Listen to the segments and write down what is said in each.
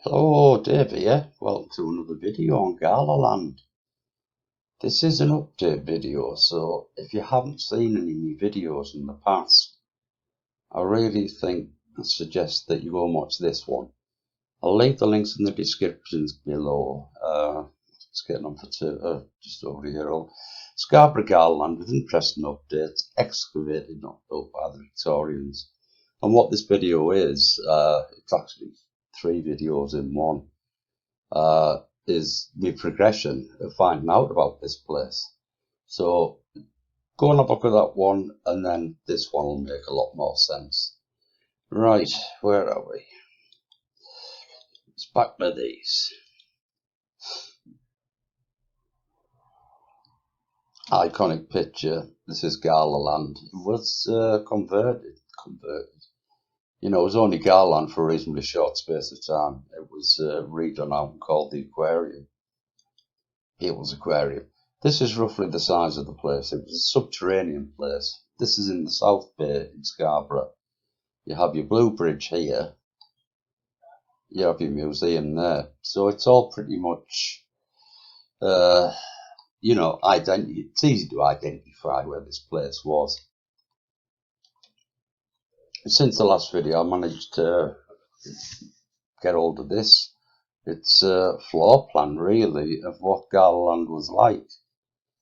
Hello, Dave here. Welcome to another video on Gala Land. This is an update video, so if you haven't seen any of my videos in the past, I really think and suggest that you go and watch this one. I'll leave the links in the descriptions below. It's getting on for just over a year old. Scarborough Gala Land with interesting updates, excavated, not built by the Victorians. And what this video is, it's actually 3 videos in one. Is the progression of finding out about this place. So go and have a look at that one, and then this one will make a lot more sense. Right, where are we? It's back to these. Iconic picture. This is Gala Land. It was converted. You know, it was only Gala Land for a reasonably short space of time. It was redone out and called the Aquarium. People's Aquarium. This is roughly the size of the place. It was a subterranean place. This is in the South Bay in Scarborough. You have your Blue Bridge here. You have your museum there. So it's all pretty much, you know, it's easy to identify where this place was. Since the last video, I managed to get hold of this. It's a floor plan, really, of what Gala Land was like.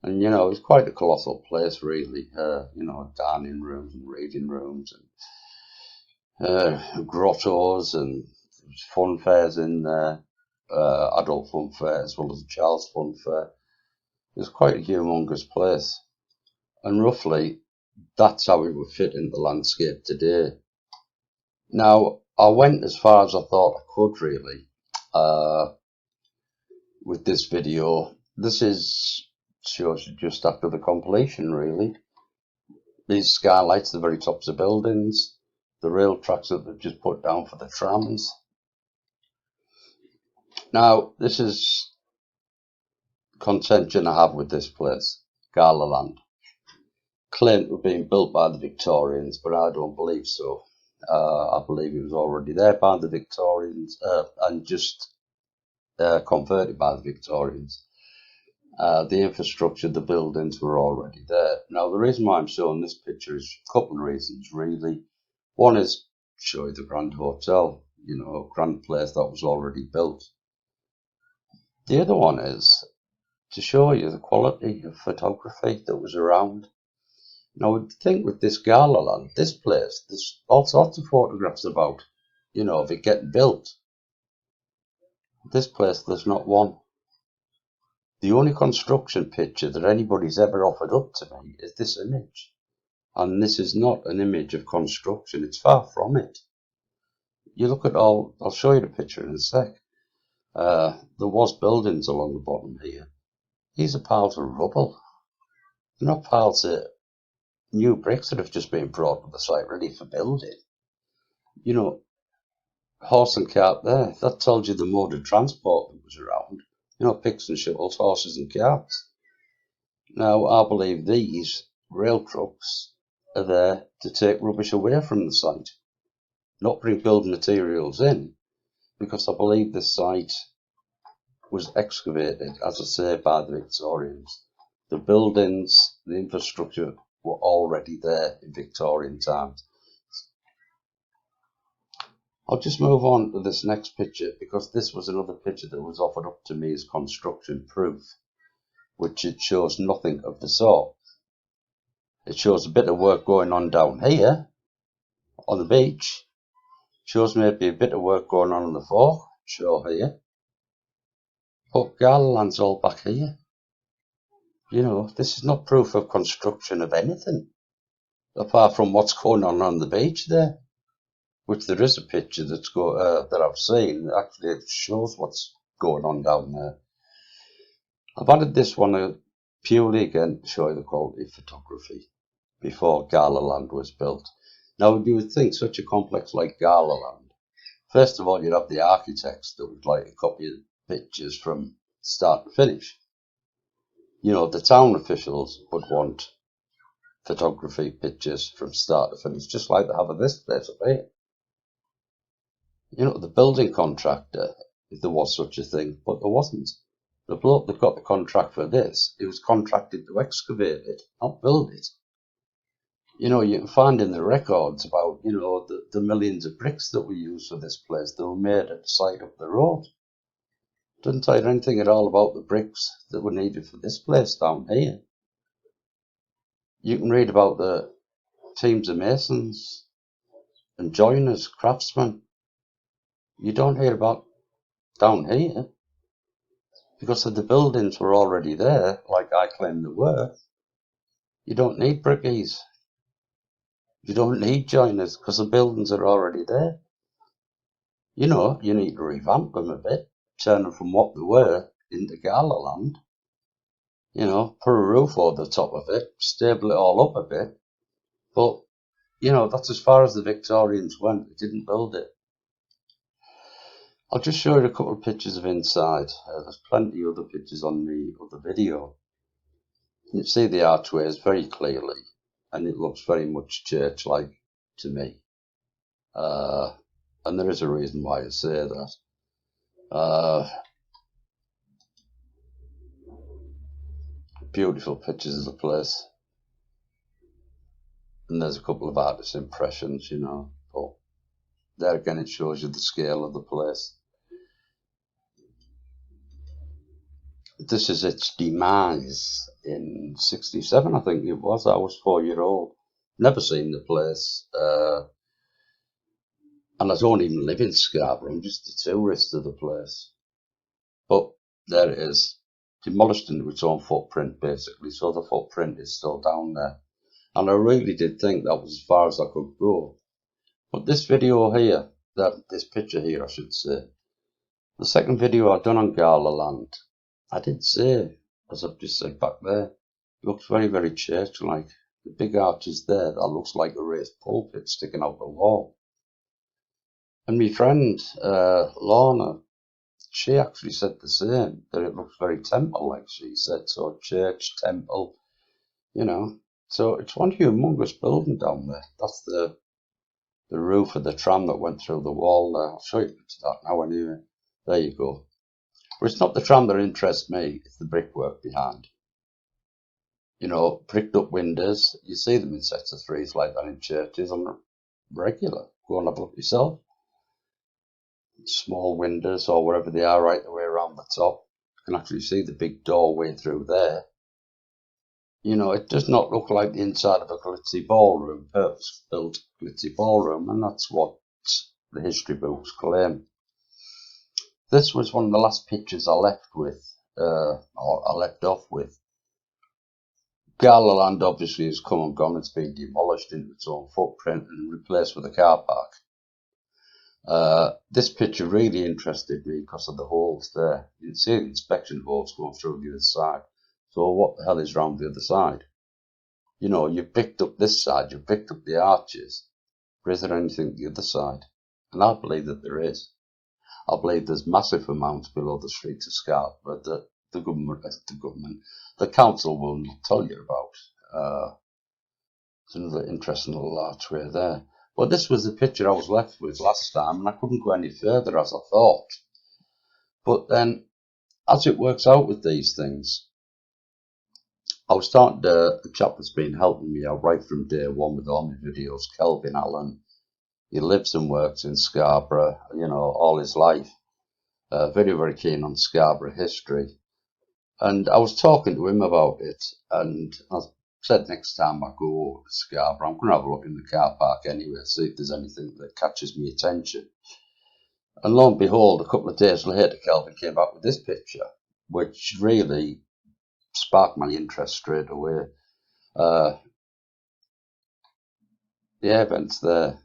And, you know, it's quite a colossal place, really. You know, dining rooms and reading rooms and grottos and fun fairs in there, adult fun fair as well as a child's fun fair. It's quite a humongous place. And roughly, that's how it would fit in the landscape today. Now, I went as far as I thought I could, really, with this video. This shows you just after the completion, really. These skylights, the very tops of buildings, the rail tracks that they've just put down for the trams. Now, this is contention I have with this place, Gala Land. Claimed to have been built by the Victorians, but I don't believe so. I believe it was already there by the Victorians and just converted by the Victorians. The infrastructure, the buildings were already there. Now, the reason why I'm showing this picture is a couple of reasons, really. One is show you the Grand Hotel, you know, a grand place that was already built. The other one is to show you the quality of photography that was around. Now, I would think with this Gala Land, this place, there's all sorts of photographs about, you know, of it getting built. This place, there's not one. The only construction picture that anybody's ever offered up to me is this image. And this is not an image of construction, it's far from it. You look at I'll show you the picture in a sec. There was buildings along the bottom here. These are piles of rubble. They're not piles of new bricks that have just been brought to the site ready for building. You know, horse and cart there, that tells you the mode of transport that was around. You know, picks and shovels, horses and carts. Now, I believe these rail trucks are there to take rubbish away from the site, not bring building materials in, because I believe this site was excavated, as I say, by the Victorians. The buildings, the infrastructure were already there in Victorian times. I'll just move on to this next picture because this was another picture that was offered up to me as construction proof, which it shows nothing of the sort. It shows a bit of work going on down here on the beach. It shows maybe a bit of work going on the foreshore here. But Gala Land's all back here. You know, this is not proof of construction of anything, apart from what's going on the beach there. Which there is a picture that I've seen. Actually, it shows what's going on down there. I've added this one purely again to show you the quality of photography before Gala Land was built. Now, you would think such a complex like Gala Land, first of all, you'd have the architects that would like to copy the pictures from start to finish. You know, the town officials would want photography pictures from start to finish, just like they have of this place up here. You know, the building contractor, if there was such a thing, but there wasn't. The bloke that got the contract for this, he was contracted to excavate it, not build it. You know, you can find in the records about, you know, the millions of bricks that we use for this place that were made at the side of the road. Doesn't tell you anything at all about the bricks that were needed for this place down here. You can read about the teams of masons and joiners, craftsmen. You don't hear about down here because the buildings were already there, like I claim they were. You don't need brickies. You don't need joiners because the buildings are already there. You know, you need to revamp them a bit, turn them from what they were into Gala Land. You know, put a roof over the top of it, stable it all up a bit. But, you know, that's as far as the Victorians went. They didn't build it. I'll just show you a couple of pictures of inside. There's plenty of other pictures on the other video. You see the archways very clearly, and it looks very much church-like to me. And there is a reason why I say that. Beautiful pictures of the place. And there's a couple of artist impressions, you know. But there again, it shows you the scale of the place. This is its demise in '67, I think it was. I was 4-year-old. Never seen the place. And I don't even live in Scarborough. I'm just a tourist of the place. But there it is. Demolished into its own footprint, basically. So the footprint is still down there. And I really did think that was as far as I could go. But this video here, this picture here, I should say, the second video I've done on Gala Land, I did say, as I've just said back there, it looks very, very church-like. The big arches there, that looks like a raised pulpit sticking out the wall. And my friend, Lorna, she actually said the same, that it looks very temple-like, she said. So church, temple, you know. So it's one humongous building down there. That's the roof of the tram that went through the wall there. I'll show you that now anyway. There you go. But it's not the tram that interests me, it's the brickwork behind. You know, bricked up windows. You see them in sets of threes like that in churches on regular. Go and have a look yourself. Small windows or wherever they are right the way around the top. You can actually see the big doorway through there. You know, it does not look like the inside of a glitzy ballroom, purpose-built glitzy ballroom, and that's what the history books claim. This was one of the last pictures I left with, or I left off with. Gala Land obviously has come and gone. It's been demolished into its own footprint and replaced with a car park. This picture really interested me because of the holes there. You can see the inspection holes going through the other side. So what the hell is round the other side? You know, you've picked up this side, you've picked up the arches. But is there anything the other side? And I believe that there is. I believe there's massive amounts below the streets of Scarborough that the council will not tell you about. There's another interesting little archway there. But this was the picture I was left with last time, and I couldn't go any further as I thought. But then, as it works out with these things, I was starting to, the chap that's been helping me out right from day one with all my videos, Kelvin Allen. He lives and works in Scarborough, you know, all his life. Very, very keen on Scarborough history. And I was talking to him about it, and I said next time I go over to Scarborough, I'm going to have a look in the car park anyway, see if there's anything that catches my attention. And lo and behold, a couple of days later, Kelvin came back with this picture, which really sparked my interest straight away. The air vents there,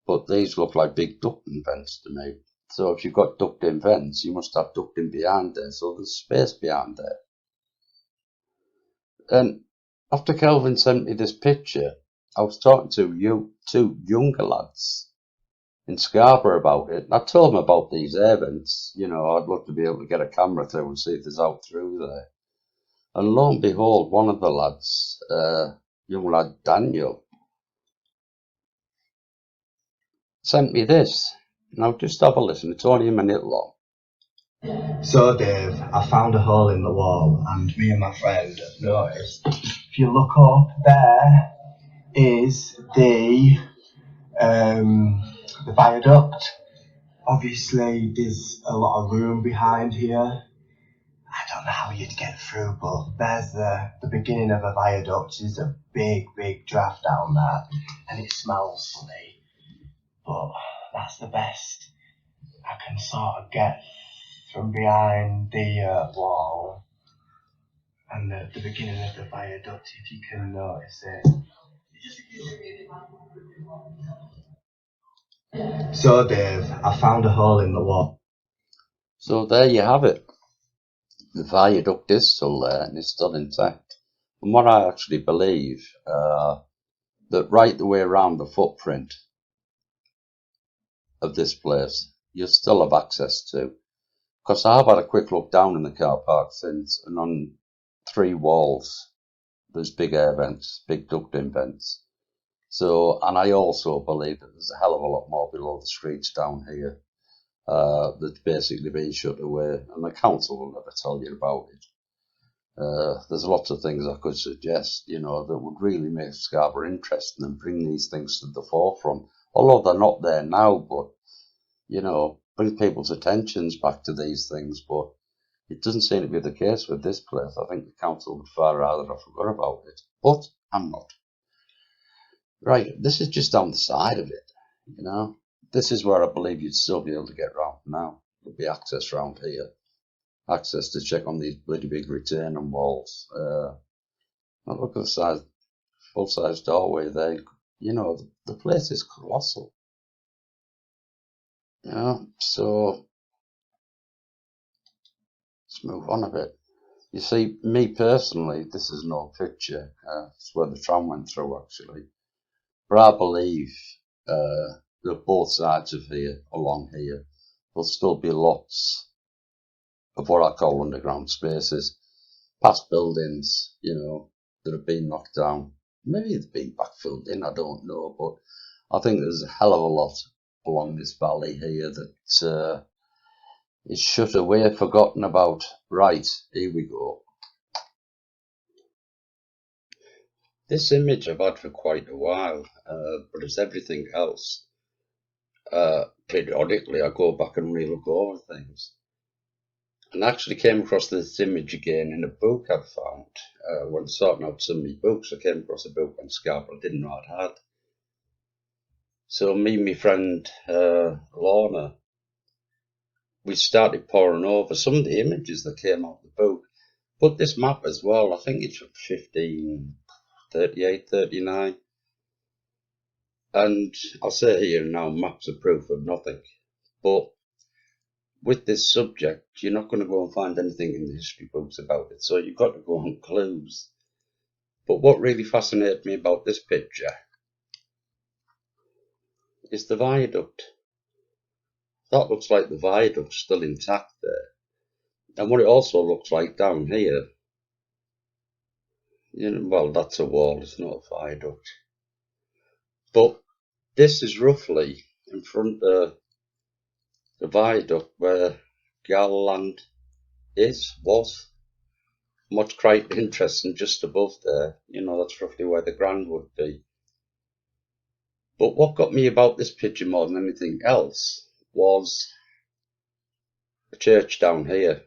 but these look like big ducting vents to me. So if you've got ducting vents, you must have ducting behind there, so there's space behind there. And after Kelvin sent me this picture, I was talking to two younger lads in Scarborough about it. And I told them about these air vents. You know, I'd love to be able to get a camera through and see if there's out through there. And lo and behold, one of the lads, young lad Daniel, sent me this. Now just have a listen, it's only a minute long. So Dave, I found a hole in the wall and me and my friend noticed, if you look up, there is the viaduct. Obviously there's a lot of room behind here. I don't know how you'd get through, but there's the beginning of a viaduct. There's a big draft down there and it smells funny, but that's the best I can sort of get from behind the wall and the beginning of the viaduct, if you can notice it. So Dave, I found a hole in the wall. So there you have it. The viaduct is still there and it's still intact. And what I actually believe, that right the way around the footprint of this place, you'll still have access to. Because I have had a quick look down in the car park since, and on 3 walls there's big air vents, big ducting vents. So, and I also believe that there's a hell of a lot more below the streets down here that's basically being shut away, and the council will never tell you about it. There's lots of things I could suggest, that would really make Scarborough interesting and bring these things to the forefront. Although they're not there now, but, bring people's attentions back to these things. But it doesn't seem to be the case with this place. I think the council would far rather have forgot about it. But I'm not. Right, this is just down the side of it, This is where I believe you'd still be able to get round now. There'll be access round here. Access to check on these bloody big retaining walls. Now look at the size, full-size doorway there. The place is colossal. So let's move on a bit. You see, me personally, this is an old picture. It's where the tram went through, actually. But I believe that both sides of here, along here, there'll still be lots of what I call underground spaces, past buildings, that have been knocked down. Maybe they've been backfilled in, I don't know, but I think there's a hell of a lot along this valley here that is shut away, forgotten about. Right, here we go. This image I've had for quite a while, but as everything else, periodically I go back and relook over things. And I actually came across this image again in a book I've found. When sorting out some of my books, I came across a book on Scarborough I didn't know I'd had. So me and my friend Lorna, we started poring over some of the images that came out of the book. But this map as well, I think it's from 1538, 39. And I'll say here now, maps are proof of nothing. But with this subject, you're not going to go and find anything in the history books about it, so you've got to go on clues. But what really fascinated me about this picture is the viaduct. That looks like the viaduct's still intact there. And what it also looks like down here, well, that's a wall, it's not a viaduct. But this is roughly in front of the viaduct where Gala Land was. What's quite interesting, just above there, that's roughly where the Grand would be. But what got me about this picture more than anything else was a church down here.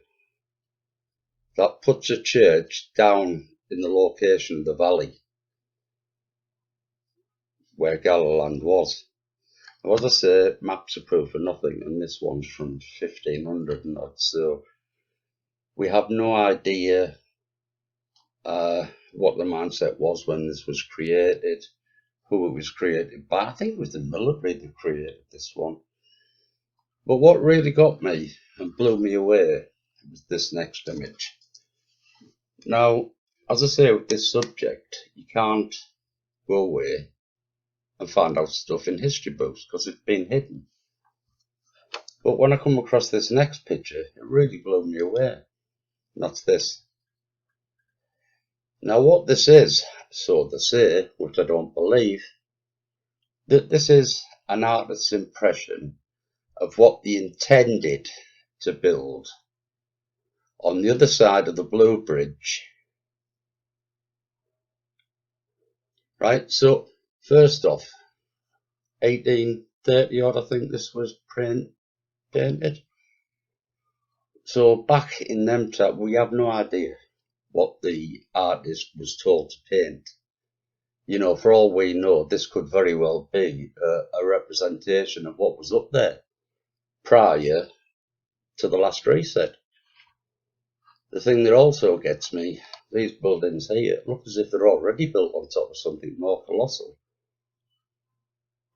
That puts a church down in the location of the valley where Gala Land was. Now, as I say, maps are proof of nothing, and this one's from 1500 and odd, so we have no idea what the mindset was when this was created, who it was created by. I think it was the military that created this one. But what really got me and blew me away was this next image. Now, as I say with this subject, you can't go away and find out stuff in history books because it's been hidden. But when I come across this next picture, it really blew me away. And that's this. Now what this is, so they say, which I don't believe, that this is an artist's impression of what they intended to build on the other side of the Blue Bridge. Right, so first off, 1830 odd, I think this was painted. So back in them times, we have no idea what the artist was told to paint. You know, for all we know, this could very well be a representation of what was up there prior to the last reset. The thing that also gets me, these buildings here look as if they're already built on top of something more colossal.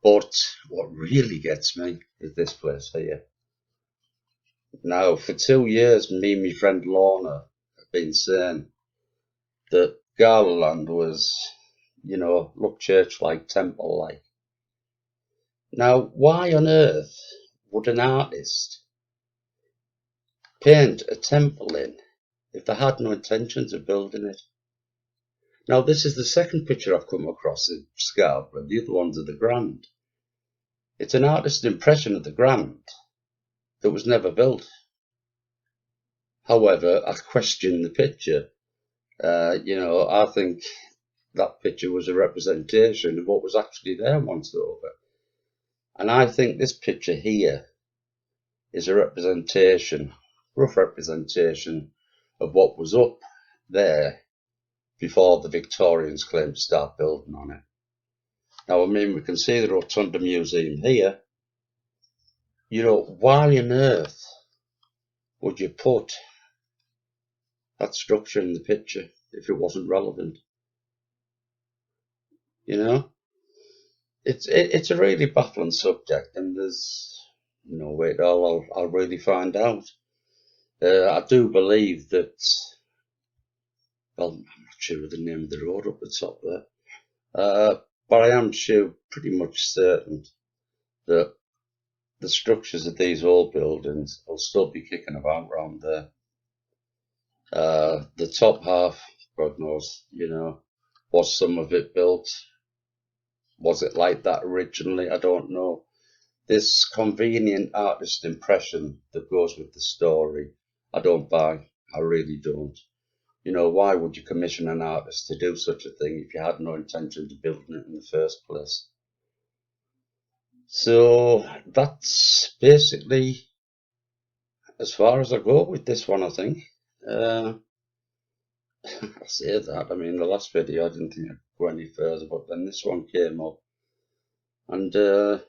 But what really gets me is this place here. Now, for 2 years, me and my friend Lorna have been saying that Gala Land was, you know, look church-like, temple-like. Now, why on earth would an artist paint a temple in if they had no intentions of building it? Now, this is the second picture I've come across in Scarborough. The other one's of the Grand. It's an artist's impression of the Grand that was never built. However, I question the picture. You know, I think that picture was a representation of what was actually there once over. And I think this picture here is a representation, rough representation, of what was up there before the Victorians claimed to start building on it. Now, I mean, we can see the Rotunda Museum here. You know, why on earth would you put that structure in the picture if it wasn't relevant? You know, it's a really baffling subject, and there's no way at all I'll really find out. I do believe that, well, I'm not sure of the name of the road up the top there, but I am sure, pretty much certain, that the structures of these old buildings will still be kicking about around there. The top half, God knows, you know, was some of it built? Was it like that originally? I don't know. This convenient artist impression that goes with the story, I don't buy. I really don't. You know, why would you commission an artist to do such a thing if you had no intention of building it in the first place? So that's basically as far as I go with this one, I think. I say that, I mean, the last video I didn't think I'd go any further, but then this one came up. And let's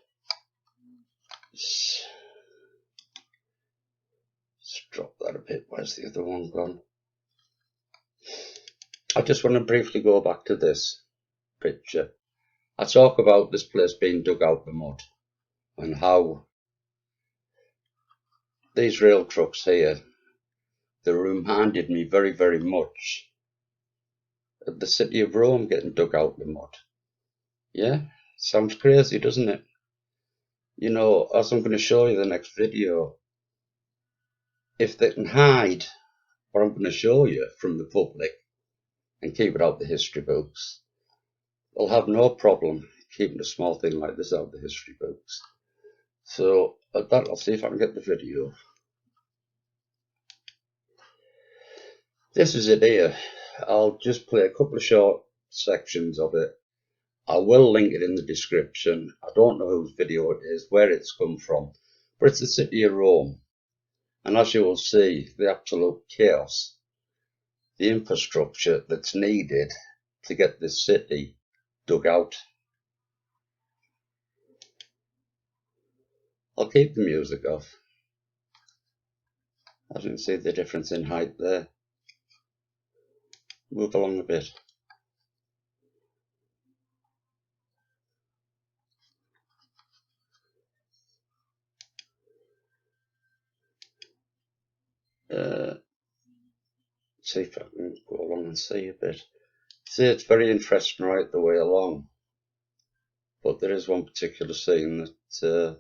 drop that a bit. Where's the other one gone? I just want to briefly go back to this picture. I talk about this place being dug out the mud and how these rail trucks here, they reminded me very, very much of the city of Rome getting dug out the mud. Yeah, sounds crazy, doesn't it? You know, as I'm going to show you the next video, if they can hide what I'm going to show you from the public and keep it out the history books, they'll have no problem keeping a small thing like this out the history books. So at that, I'll see if I can get the video. This is it here. I'll just play a couple of short sections of it. I will link it in the description. I don't know whose video it is, where it's come from, but it's the city of Rome. And as you will see, the absolute chaos, the infrastructure that's needed to get this city dug out. I'll keep the music off. As you can see, the difference in height there. Move along a bit. See if I can go along and see a bit. See, it's very interesting right the way along. But there is one particular scene that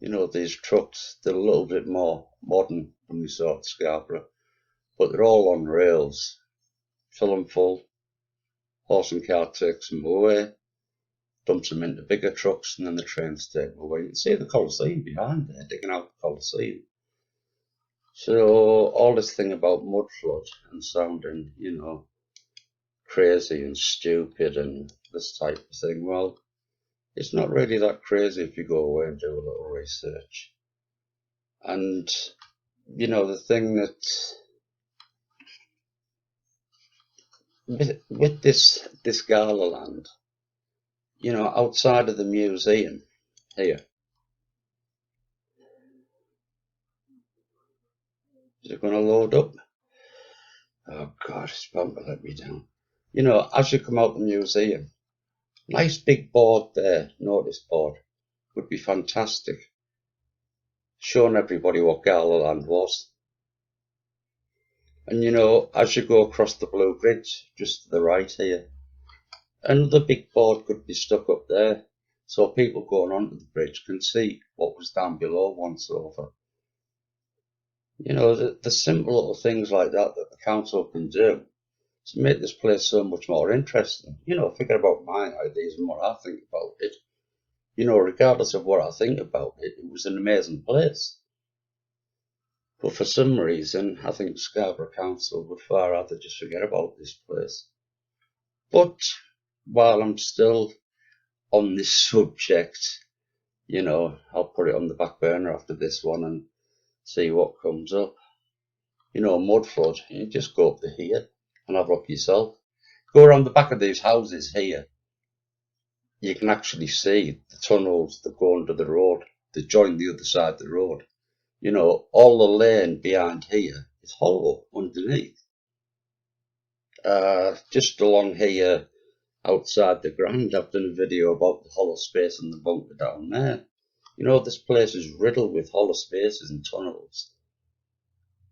you know, these trucks, they're a little bit more modern than we saw at Scarborough, but they're all on rails, fill 'em full, horse and cart takes them away, dumps them into bigger trucks, and then the trains take them away. You can see the Colosseum behind there, digging out the Colosseum. So all this thing about mud flood and sounding, crazy and stupid and this type of thing, well, it's not really that crazy if you go away and do a little research. And, the thing that, with this Gala Land, outside of the museum here, is it going to load up? Oh God, it's bound to let me down. As you come out the museum, nice big board there, notice board, would be fantastic. Showing everybody what Gala Land was. And as you go across the Blue Bridge, just to the right here, another big board could be stuck up there, so people going onto the bridge can see what was down below once over. The simple little things like that the council can do to make this place so much more interesting. Thinking about my ideas and what I think about it, regardless of what I think about it, it was an amazing place. But for some reason, I think Scarborough Council would far rather just forget about this place. But while I'm still on this subject, I'll put it on the back burner after this one and see what comes up. Mud flood, you just go up to here and have a look yourself. Go around the back of these houses here. You can actually see the tunnels that go under the road, that join the other side of the road. All the lane behind here is hollow underneath. Just along here, outside the Grand, I've done a video about the hollow space and the bunker down there. This place is riddled with hollow spaces and tunnels.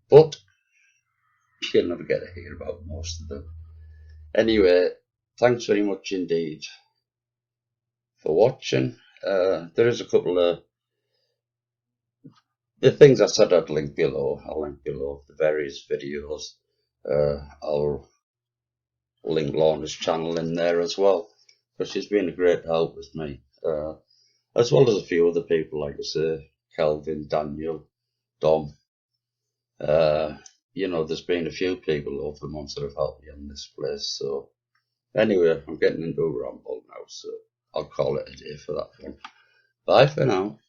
But you'll never get to hear about most of them. Anyway, thanks very much indeed for watching. There is a couple of the things I said I'd link below. I'll link below the various videos. I'll link Lorna's channel in there as well, because she's been a great help with me, as well as a few other people, like I say, Kelvin, Daniel, Dom. There's been a few people over the months that have helped me in this place. So anyway, I'm getting into a ramble now, so I'll call it a day for that one. Bye for now.